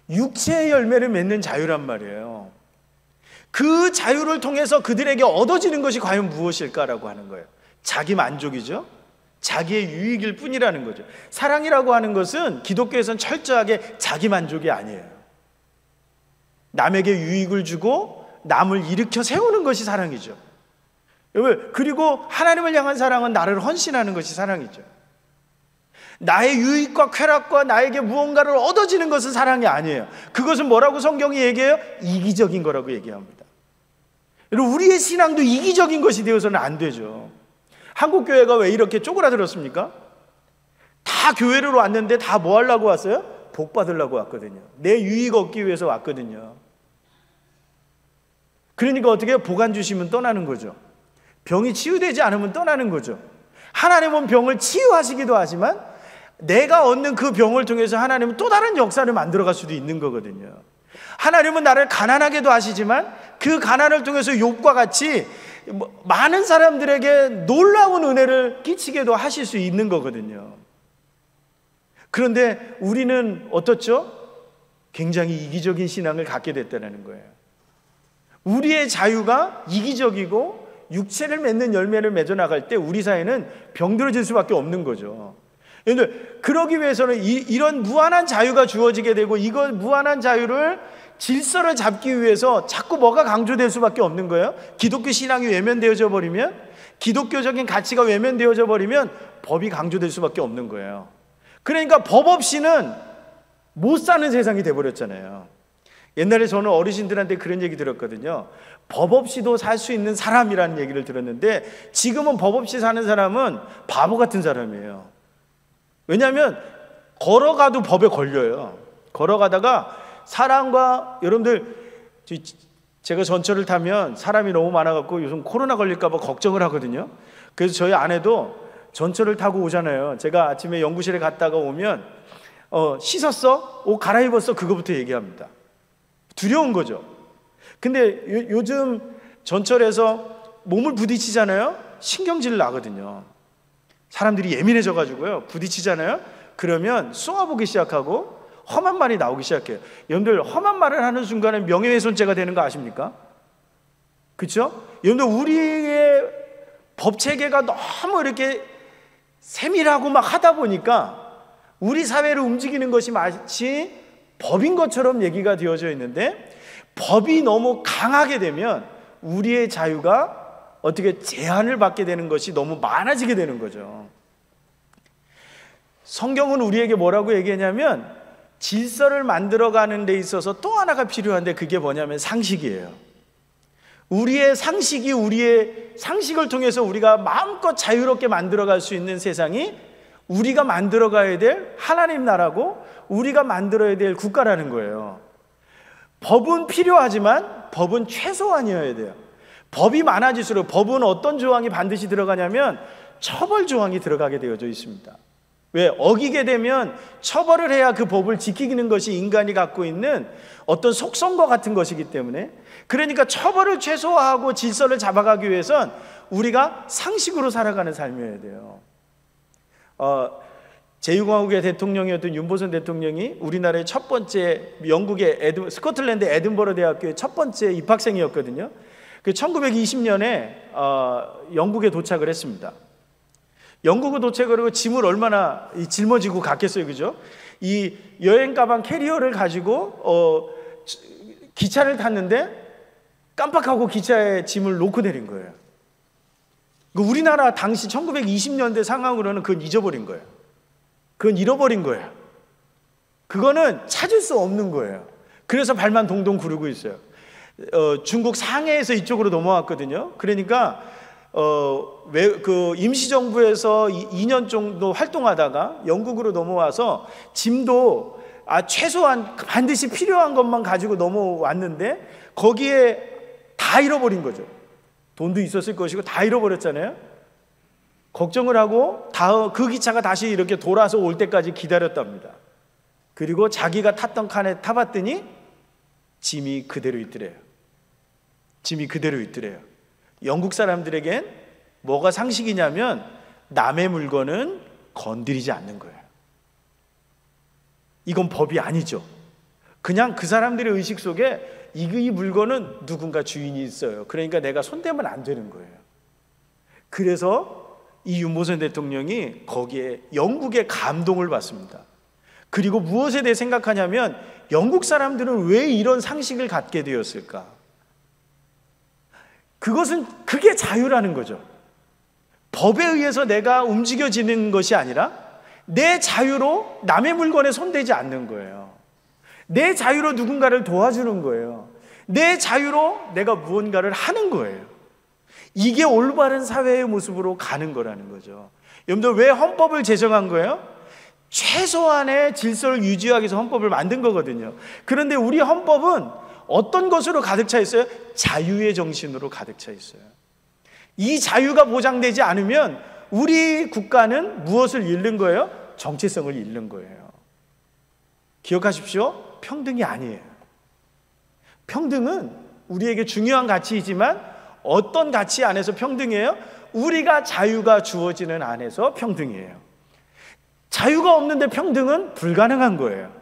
육체의 열매를 맺는 자유란 말이에요. 그 자유를 통해서 그들에게 얻어지는 것이 과연 무엇일까라고 하는 거예요. 자기 만족이죠. 자기의 유익일 뿐이라는 거죠. 사랑이라고 하는 것은 기독교에서는 철저하게 자기 만족이 아니에요. 남에게 유익을 주고 남을 일으켜 세우는 것이 사랑이죠. 그리고 하나님을 향한 사랑은 나를 헌신하는 것이 사랑이죠. 나의 유익과 쾌락과 나에게 무언가를 얻어지는 것은 사랑이 아니에요. 그것은 뭐라고 성경이 얘기해요? 이기적인 거라고 얘기합니다. 여러분, 우리의 신앙도 이기적인 것이 되어서는 안 되죠. 한국 교회가 왜 이렇게 쪼그라들었습니까? 다 교회를 왔는데 다 뭐 하려고 왔어요? 복 받으려고 왔거든요. 내 유익 얻기 위해서 왔거든요. 그러니까 어떻게 해요? 복 안 주시면 떠나는 거죠. 병이 치유되지 않으면 떠나는 거죠. 하나님은 병을 치유하시기도 하지만 내가 얻는 그 병을 통해서 하나님은 또 다른 역사를 만들어갈 수도 있는 거거든요. 하나님은 나를 가난하게도 하시지만 그 가난을 통해서 욥과 같이 많은 사람들에게 놀라운 은혜를 끼치게도 하실 수 있는 거거든요. 그런데 우리는 어떻죠? 굉장히 이기적인 신앙을 갖게 됐다는 거예요. 우리의 자유가 이기적이고 육체를 맺는 열매를 맺어 나갈 때 우리 사회는 병들어질 수밖에 없는 거죠. 그런데 그러기 위해서는 이런 무한한 자유가 주어지게 되고 이거 무한한 자유를 질서를 잡기 위해서 자꾸 뭐가 강조될 수밖에 없는 거예요. 기독교 신앙이 외면되어져 버리면, 기독교적인 가치가 외면되어져 버리면 법이 강조될 수밖에 없는 거예요. 그러니까 법 없이는 못 사는 세상이 돼버렸잖아요. 옛날에 저는 어르신들한테 그런 얘기 들었거든요. 법 없이도 살 수 있는 사람이라는 얘기를 들었는데 지금은 법 없이 사는 사람은 바보 같은 사람이에요. 왜냐하면 걸어가도 법에 걸려요. 걸어가다가 사람과, 여러분들 제가 전철을 타면 사람이 너무 많아갖고 요즘 코로나 걸릴까 봐 걱정을 하거든요. 그래서 저희 아내도 전철을 타고 오잖아요. 제가 아침에 연구실에 갔다가 오면 씻었어? 옷 갈아입었어? 그거부터 얘기합니다. 두려운 거죠. 근데 요즘 전철에서 몸을 부딪히잖아요. 신경질 나거든요. 사람들이 예민해져가지고요. 부딪히잖아요. 그러면 쏘아보기 시작하고 험한 말이 나오기 시작해요. 여러분들 험한 말을 하는 순간에 명예훼손죄가 되는 거 아십니까? 그렇죠? 여러분들 우리의 법체계가 너무 이렇게 세밀하고 막 하다 보니까 우리 사회를 움직이는 것이 마치 법인 것처럼 얘기가 되어져 있는데, 법이 너무 강하게 되면 우리의 자유가 어떻게 제한을 받게 되는 것이 너무 많아지게 되는 거죠. 성경은 우리에게 뭐라고 얘기하냐면 질서를 만들어가는 데 있어서 또 하나가 필요한데 그게 뭐냐면 상식이에요. 우리의 상식이, 우리의 상식을 통해서 우리가 마음껏 자유롭게 만들어갈 수 있는 세상이 우리가 만들어가야 될 하나님 나라고 우리가 만들어야 될 국가라는 거예요. 법은 필요하지만 법은 최소한이어야 돼요. 법이 많아질수록, 법은 어떤 조항이 반드시 들어가냐면 처벌 조항이 들어가게 되어져 있습니다. 왜? 어기게 되면 처벌을 해야 그 법을 지키는 것이 인간이 갖고 있는 어떤 속성과 같은 것이기 때문에, 그러니까 처벌을 최소화하고 질서를 잡아가기 위해선 우리가 상식으로 살아가는 삶이어야 돼요. 제2공화국의 대통령이었던 윤보선 대통령이 우리나라의 첫 번째, 영국의 스코틀랜드 에든버러 대학교의 첫 번째 입학생이었거든요. 그 1920년에 영국에 도착을 했습니다. 영국에 도착을 하고 짐을 얼마나 짊어지고 갔겠어요, 그죠? 이 여행 가방 캐리어를 가지고 기차를 탔는데 깜빡하고 기차에 짐을 놓고 내린 거예요. 우리나라 당시 1920년대 상황으로는 그건 잊어버린 거예요. 그건 잃어버린 거예요. 그거는 찾을 수 없는 거예요. 그래서 발만 동동 구르고 있어요. 중국 상해에서 이쪽으로 넘어왔거든요. 그러니까 그 임시정부에서 2년 정도 활동하다가 영국으로 넘어와서 짐도 최소한 반드시 필요한 것만 가지고 넘어왔는데 거기에 다 잃어버린 거죠. 돈도 있었을 것이고 다 잃어버렸잖아요. 걱정을 하고 그 기차가 다시 이렇게 돌아서 올 때까지 기다렸답니다. 그리고 자기가 탔던 칸에 타봤더니 짐이 그대로 있더래요. 짐이 그대로 있더래요. 영국 사람들에겐 뭐가 상식이냐면 남의 물건은 건드리지 않는 거예요. 이건 법이 아니죠. 그냥 그 사람들의 의식 속에 이 물건은 누군가 주인이 있어요. 그러니까 내가 손대면 안 되는 거예요. 그래서 이 윤보선 대통령이 거기에 영국의 감동을 받습니다. 그리고 무엇에 대해 생각하냐면 영국 사람들은 왜 이런 상식을 갖게 되었을까? 그게 자유라는 거죠. 법에 의해서 내가 움직여지는 것이 아니라 내 자유로 남의 물건에 손대지 않는 거예요. 내 자유로 누군가를 도와주는 거예요. 내 자유로 내가 무언가를 하는 거예요. 이게 올바른 사회의 모습으로 가는 거라는 거죠. 여러분들 왜 헌법을 제정한 거예요? 최소한의 질서를 유지하기 위해서 헌법을 만든 거거든요. 그런데 우리 헌법은 어떤 것으로 가득 차 있어요? 자유의 정신으로 가득 차 있어요. 이 자유가 보장되지 않으면 우리 국가는 무엇을 잃는 거예요? 정체성을 잃는 거예요. 기억하십시오. 평등이 아니에요. 평등은 우리에게 중요한 가치이지만 어떤 가치 안에서 평등이에요? 우리가 자유가 주어지는 안에서 평등이에요. 자유가 없는데 평등은 불가능한 거예요.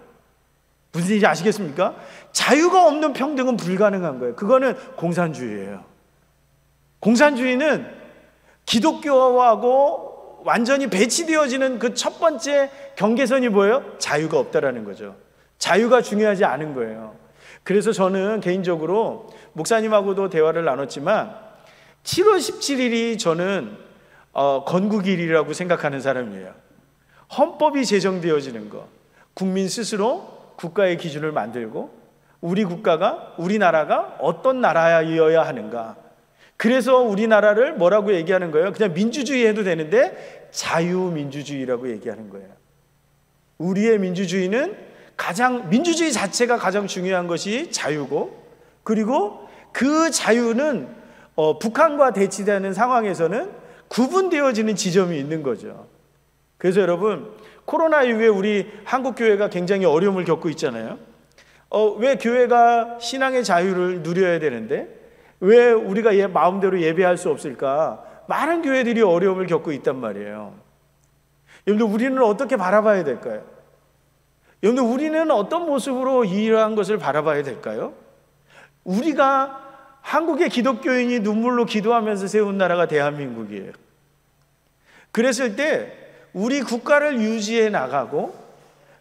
무슨 얘기인지 아시겠습니까? 자유가 없는 평등은 불가능한 거예요. 그거는 공산주의예요. 공산주의는 기독교하고 완전히 배치되어지는 그 첫 번째 경계선이 뭐예요? 자유가 없다라는 거죠. 자유가 중요하지 않은 거예요. 그래서 저는 개인적으로 목사님하고도 대화를 나눴지만 7월 17일이 저는 건국일이라고 생각하는 사람이에요. 헌법이 제정되어지는 것, 국민 스스로 국가의 기준을 만들고 우리나라가 어떤 나라여야 하는가. 그래서 우리나라를 뭐라고 얘기하는 거예요? 그냥 민주주의 해도 되는데 자유민주주의라고 얘기하는 거예요. 우리의 민주주의는 민주주의 자체가 가장 중요한 것이 자유고, 그리고 그 자유는 북한과 대치되는 상황에서는 구분되어지는 지점이 있는 거죠. 그래서 여러분, 코로나 이후에 우리 한국 교회가 굉장히 어려움을 겪고 있잖아요. 왜 교회가 신앙의 자유를 누려야 되는데 왜 우리가 마음대로 예배할 수 없을까? 많은 교회들이 어려움을 겪고 있단 말이에요. 여러분들, 우리는 어떻게 바라봐야 될까요? 여러분들, 우리는 어떤 모습으로 이러한 것을 바라봐야 될까요? 우리가 한국의 기독교인이 눈물로 기도하면서 세운 나라가 대한민국이에요. 그랬을 때 우리 국가를 유지해 나가고,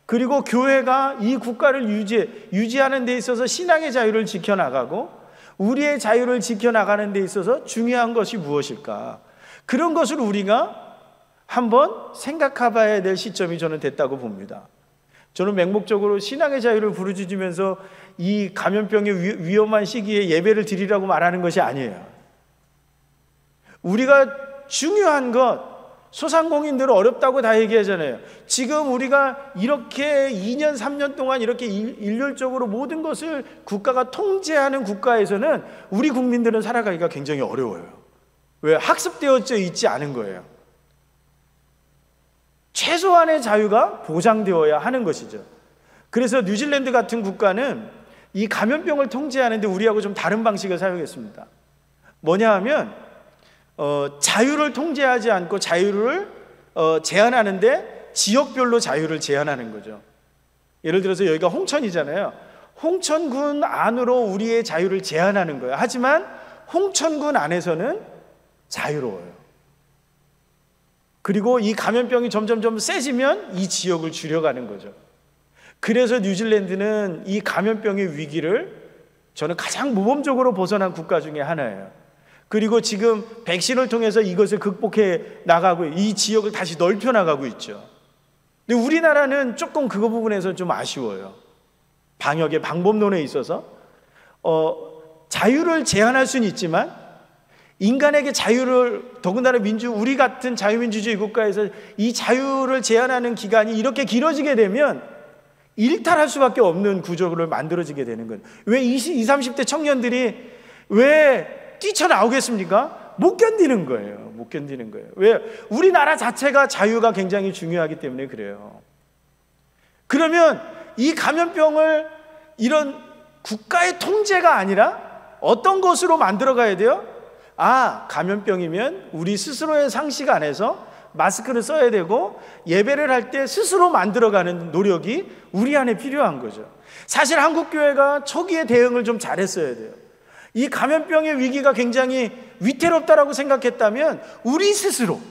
그리고 교회가 이 국가를 유지하는 데 있어서 신앙의 자유를 지켜나가고 우리의 자유를 지켜나가는 데 있어서 중요한 것이 무엇일까? 그런 것을 우리가 한번 생각해 봐야 될 시점이 저는 됐다고 봅니다. 저는 맹목적으로 신앙의 자유를 부르짖으면서 이 감염병의 위험한 시기에 예배를 드리라고 말하는 것이 아니에요. 우리가 중요한 것, 소상공인들 어렵다고 다 얘기하잖아요. 지금 우리가 이렇게 2년, 3년 동안 이렇게 일률적으로 모든 것을 국가가 통제하는 국가에서는 우리 국민들은 살아가기가 굉장히 어려워요. 왜? 학습되어져 있지 않은 거예요. 최소한의 자유가 보장되어야 하는 것이죠. 그래서 뉴질랜드 같은 국가는 이 감염병을 통제하는데 우리하고 좀 다른 방식을 사용했습니다. 뭐냐 하면 자유를 통제하지 않고 자유를 제한하는데 지역별로 자유를 제한하는 거죠. 예를 들어서 여기가 홍천이잖아요. 홍천군 안으로 우리의 자유를 제한하는 거예요. 하지만 홍천군 안에서는 자유로워요. 그리고 이 감염병이 점점점 세지면 이 지역을 줄여가는 거죠. 그래서 뉴질랜드는 이 감염병의 위기를 저는 가장 모범적으로 벗어난 국가 중에 하나예요. 그리고 지금 백신을 통해서 이것을 극복해 나가고 이 지역을 다시 넓혀 나가고 있죠. 근데 우리나라는 조금 그 부분에서 좀 아쉬워요. 방역의 방법론에 있어서 자유를 제한할 수는 있지만 인간에게 자유를, 더군다나 우리 같은 자유민주주의 국가에서 이 자유를 제한하는 기간이 이렇게 길어지게 되면 일탈할 수밖에 없는 구조를 만들어지게 되는 거예요. 왜 20, 30대 청년들이 왜 뛰쳐나오겠습니까? 못 견디는 거예요. 못 견디는 거예요. 왜? 우리나라 자체가 자유가 굉장히 중요하기 때문에 그래요. 그러면 이 감염병을 이런 국가의 통제가 아니라 어떤 것으로 만들어 가야 돼요? 감염병이면 우리 스스로의 상식 안에서 마스크를 써야 되고 예배를 할 때 스스로 만들어가는 노력이 우리 안에 필요한 거죠. 사실 한국교회가 초기에 대응을 좀 잘했어야 돼요. 이 감염병의 위기가 굉장히 위태롭다라고 생각했다면 우리 스스로,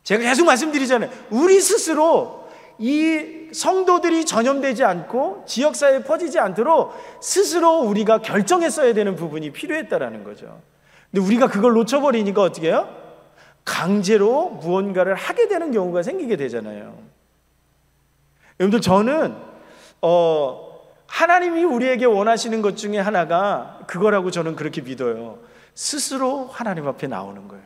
제가 계속 말씀드리잖아요, 우리 스스로 이 성도들이 전염되지 않고 지역사회에 퍼지지 않도록 스스로 우리가 결정했어야 되는 부분이 필요했다라는 거죠. 근데 우리가 그걸 놓쳐버리니까 어떻게 해요? 강제로 무언가를 하게 되는 경우가 생기게 되잖아요. 여러분들, 저는 하나님이 우리에게 원하시는 것 중에 하나가 그거라고 저는 그렇게 믿어요. 스스로 하나님 앞에 나오는 거예요.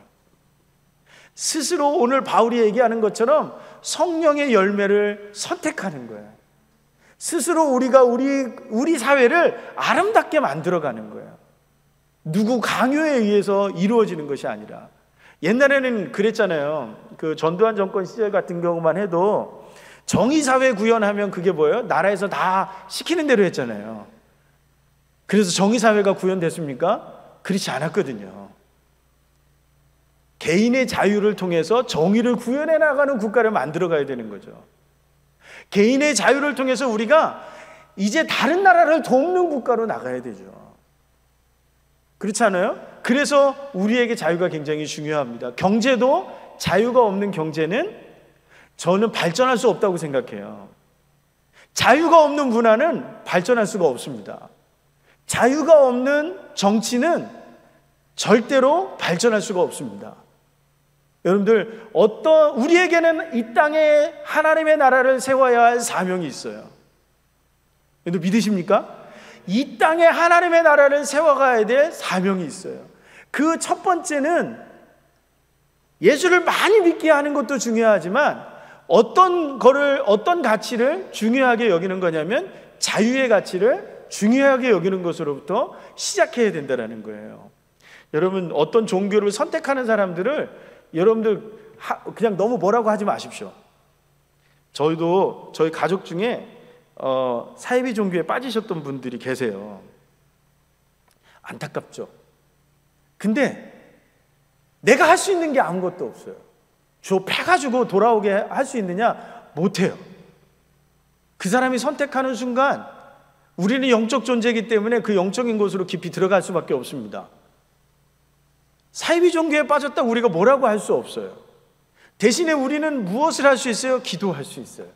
스스로 오늘 바울이 얘기하는 것처럼 성령의 열매를 선택하는 거예요. 스스로 우리가 우리 사회를 아름답게 만들어가는 거예요. 누구 강요에 의해서 이루어지는 것이 아니라. 옛날에는 그랬잖아요. 그 전두환 정권 시절 같은 경우만 해도 정의사회 구현하면 그게 뭐예요? 나라에서 다 시키는 대로 했잖아요. 그래서 정의사회가 구현됐습니까? 그렇지 않았거든요. 개인의 자유를 통해서 정의를 구현해 나가는 국가를 만들어 가야 되는 거죠. 개인의 자유를 통해서 우리가 이제 다른 나라를 돕는 국가로 나가야 되죠. 그렇지 않아요? 그래서 우리에게 자유가 굉장히 중요합니다. 경제도 자유가 없는 경제는 저는 발전할 수 없다고 생각해요. 자유가 없는 문화는 발전할 수가 없습니다. 자유가 없는 정치는 절대로 발전할 수가 없습니다. 여러분들, 우리에게는 이 땅에 하나님의 나라를 세워야 할 사명이 있어요. 여러분들 믿으십니까? 이 땅에 하나님의 나라를 세워가야 될 사명이 있어요. 그 첫 번째는 예수를 많이 믿게 하는 것도 중요하지만 어떤 가치를 중요하게 여기는 거냐면 자유의 가치를 중요하게 여기는 것으로부터 시작해야 된다는 거예요. 여러분, 어떤 종교를 선택하는 사람들을 여러분들 그냥 너무 뭐라고 하지 마십시오. 저희 가족 중에 사이비 종교에 빠지셨던 분들이 계세요. 안타깝죠. 근데 내가 할 수 있는 게 아무것도 없어요. 패가지고 돌아오게 할 수 있느냐? 못해요. 그 사람이 선택하는 순간 우리는 영적 존재이기 때문에 그 영적인 곳으로 깊이 들어갈 수밖에 없습니다. 사이비 종교에 빠졌다 우리가 뭐라고 할 수 없어요. 대신에 우리는 무엇을 할 수 있어요? 기도할 수 있어요.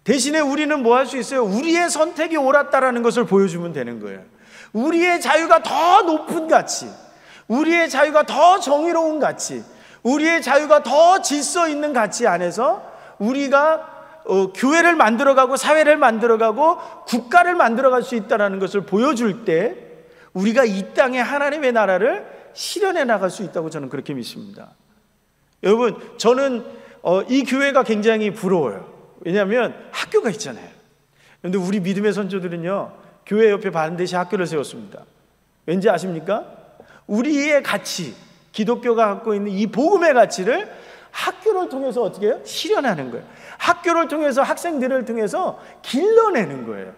대신에 우리는 뭐 할 수 있어요? 우리의 선택이 옳았다라는 것을 보여주면 되는 거예요. 우리의 자유가 더 높은 가치, 우리의 자유가 더 정의로운 가치, 우리의 자유가 더 질서 있는 가치 안에서 우리가 교회를 만들어가고 사회를 만들어가고 국가를 만들어갈 수 있다는 것을 보여줄 때 우리가 이 땅에 하나님의 나라를 실현해 나갈 수 있다고 저는 그렇게 믿습니다. 여러분, 저는 이 교회가 굉장히 부러워요. 왜냐하면 학교가 있잖아요. 그런데 우리 믿음의 선조들은요, 교회 옆에 반드시 학교를 세웠습니다. 왠지 아십니까? 우리의 가치, 기독교가 갖고 있는 이 복음의 가치를 학교를 통해서 어떻게 해요? 실현하는 거예요. 학교를 통해서, 학생들을 통해서 길러내는 거예요.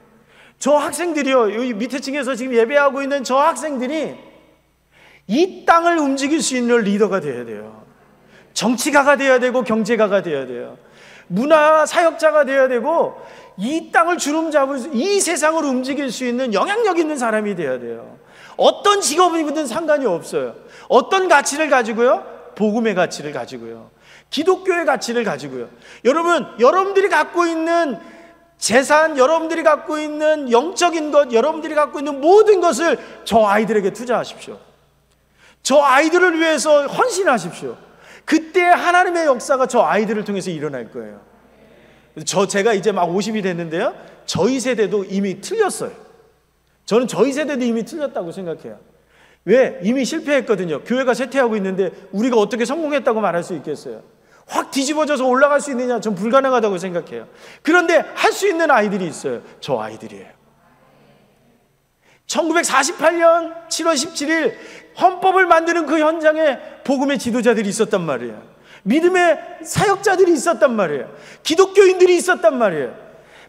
저 학생들이요, 여기 밑에 층에서 지금 예배하고 있는 저 학생들이 이 땅을 움직일 수 있는 리더가 되어야 돼요. 정치가가 되어야 되고 경제가가 되어야 돼요. 문화 사역자가 되어야 되고 이 땅을 주름잡을 이 세상을 움직일 수 있는 영향력 있는 사람이 되어야 돼요. 어떤 직업이든 상관이 없어요. 어떤 가치를 가지고요? 복음의 가치를 가지고요. 기독교의 가치를 가지고요. 여러분들이 갖고 있는 재산, 여러분들이 갖고 있는 영적인 것, 여러분들이 갖고 있는 모든 것을 저 아이들에게 투자하십시오. 저 아이들을 위해서 헌신하십시오. 그때 하나님의 역사가 저 아이들을 통해서 일어날 거예요. 제가 이제 막 50이 됐는데요, 저희 세대도 이미 틀렸어요. 저는 저희 세대도 이미 틀렸다고 생각해요. 왜? 이미 실패했거든요. 교회가 쇠퇴하고 있는데 우리가 어떻게 성공했다고 말할 수 있겠어요? 확 뒤집어져서 올라갈 수 있느냐? 전 불가능하다고 생각해요. 그런데 할 수 있는 아이들이 있어요. 저 아이들이에요. 1948년 7월 17일 헌법을 만드는 그 현장에 복음의 지도자들이 있었단 말이에요. 믿음의 사역자들이 있었단 말이에요. 기독교인들이 있었단 말이에요.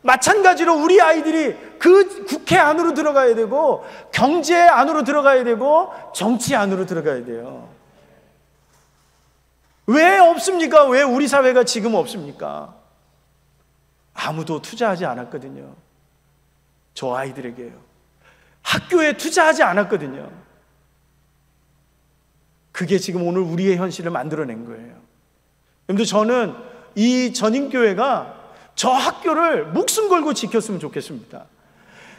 마찬가지로 우리 아이들이 그 국회 안으로 들어가야 되고, 경제 안으로 들어가야 되고, 정치 안으로 들어가야 돼요. 왜 없습니까? 왜 우리 사회가 지금 없습니까? 아무도 투자하지 않았거든요. 저 아이들에게요. 학교에 투자하지 않았거든요. 그게 지금 오늘 우리의 현실을 만들어낸 거예요. 여러분들, 저는 이 전인교회가 저 학교를 목숨 걸고 지켰으면 좋겠습니다.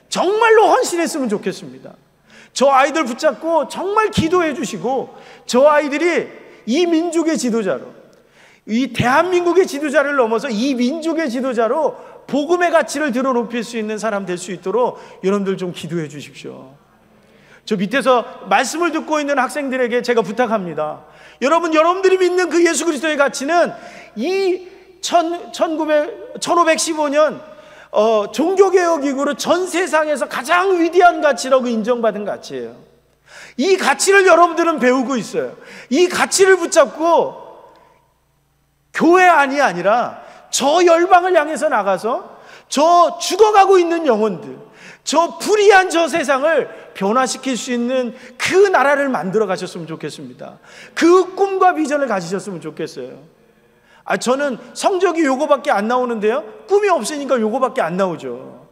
정말로 헌신했으면 좋겠습니다. 저 아이들 붙잡고 정말 기도해 주시고, 저 아이들이 이 민족의 지도자로, 이 대한민국의 지도자를 넘어서 이 민족의 지도자로 복음의 가치를 드러높일 수 있는 사람 될 수 있도록 여러분들 좀 기도해 주십시오. 저 밑에서 말씀을 듣고 있는 학생들에게 제가 부탁합니다. 여러분들이 믿는 그 예수 그리스도의 가치는 이 1515년 종교개혁 이후로 전 세상에서 가장 위대한 가치라고 인정받은 가치예요. 이 가치를 여러분들은 배우고 있어요. 이 가치를 붙잡고 교회 안이 아니라 저 열방을 향해서 나가서 저 죽어가고 있는 영혼들, 저 불의한 저 세상을 변화시킬 수 있는 그 나라를 만들어 가셨으면 좋겠습니다. 그 꿈과 비전을 가지셨으면 좋겠어요. 저는 성적이 요거밖에 안 나오는데요, 꿈이 없으니까 요거밖에 안 나오죠.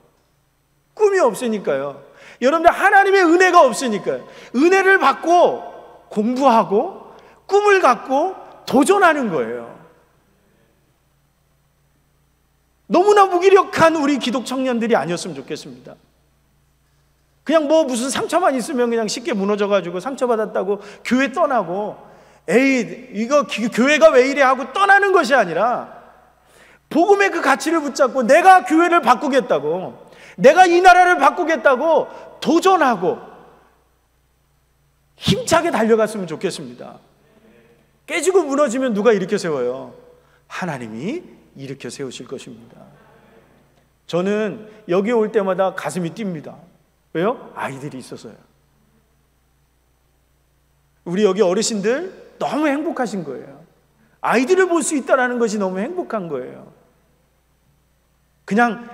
꿈이 없으니까요. 여러분들, 하나님의 은혜가 없으니까요. 은혜를 받고 공부하고 꿈을 갖고 도전하는 거예요. 너무나 무기력한 우리 기독 청년들이 아니었으면 좋겠습니다. 그냥 무슨 상처만 있으면 그냥 쉽게 무너져가지고 상처받았다고 교회 떠나고, 에이 이거 교회가 왜 이래 하고 떠나는 것이 아니라, 복음의 그 가치를 붙잡고 내가 교회를 바꾸겠다고, 내가 이 나라를 바꾸겠다고 도전하고 힘차게 달려갔으면 좋겠습니다. 깨지고 무너지면 누가 일으켜 세워요? 하나님이 일으켜 세우실 것입니다. 저는 여기 올 때마다 가슴이 뜁니다. 왜요? 아이들이 있어서요. 우리 여기 어르신들 너무 행복하신 거예요. 아이들을 볼 수 있다는 것이 너무 행복한 거예요. 그냥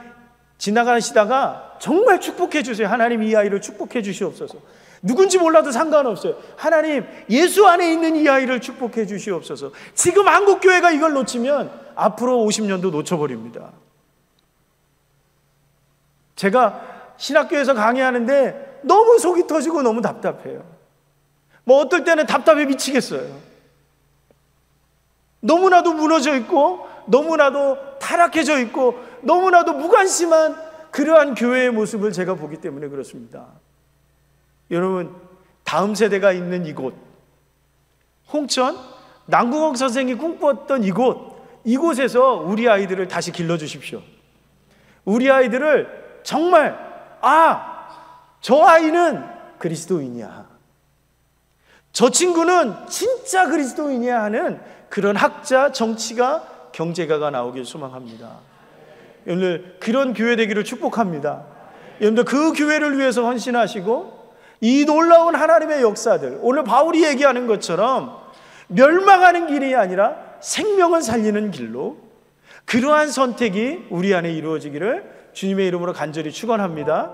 지나가시다가 정말 축복해 주세요. 하나님, 이 아이를 축복해 주시옵소서. 누군지 몰라도 상관없어요. 하나님, 예수 안에 있는 이 아이를 축복해 주시옵소서. 지금 한국교회가 이걸 놓치면 앞으로 50년도 놓쳐버립니다. 제가 신학교에서 강의하는데 너무 속이 터지고 너무 답답해요. 어떨 때는 답답해 미치겠어요. 너무나도 무너져 있고, 너무나도 타락해져 있고, 너무나도 무관심한 그러한 교회의 모습을 제가 보기 때문에 그렇습니다. 여러분, 다음 세대가 있는 이곳, 홍천 남궁옥 선생이 꿈꿨던 이곳에서 우리 아이들을 다시 길러주십시오. 우리 아이들을 정말, 저 아이는 그리스도인이야, 저 친구는 진짜 그리스도인이야 하는 그런 학자, 정치가, 경제가가 나오길 소망합니다. 여러분들, 그런 교회 되기를 축복합니다. 여러분들, 그 교회를 위해서 헌신하시고, 이 놀라운 하나님의 역사들, 오늘 바울이 얘기하는 것처럼 멸망하는 길이 아니라 생명을 살리는 길로, 그러한 선택이 우리 안에 이루어지기를 주님의 이름으로 간절히 축원합니다.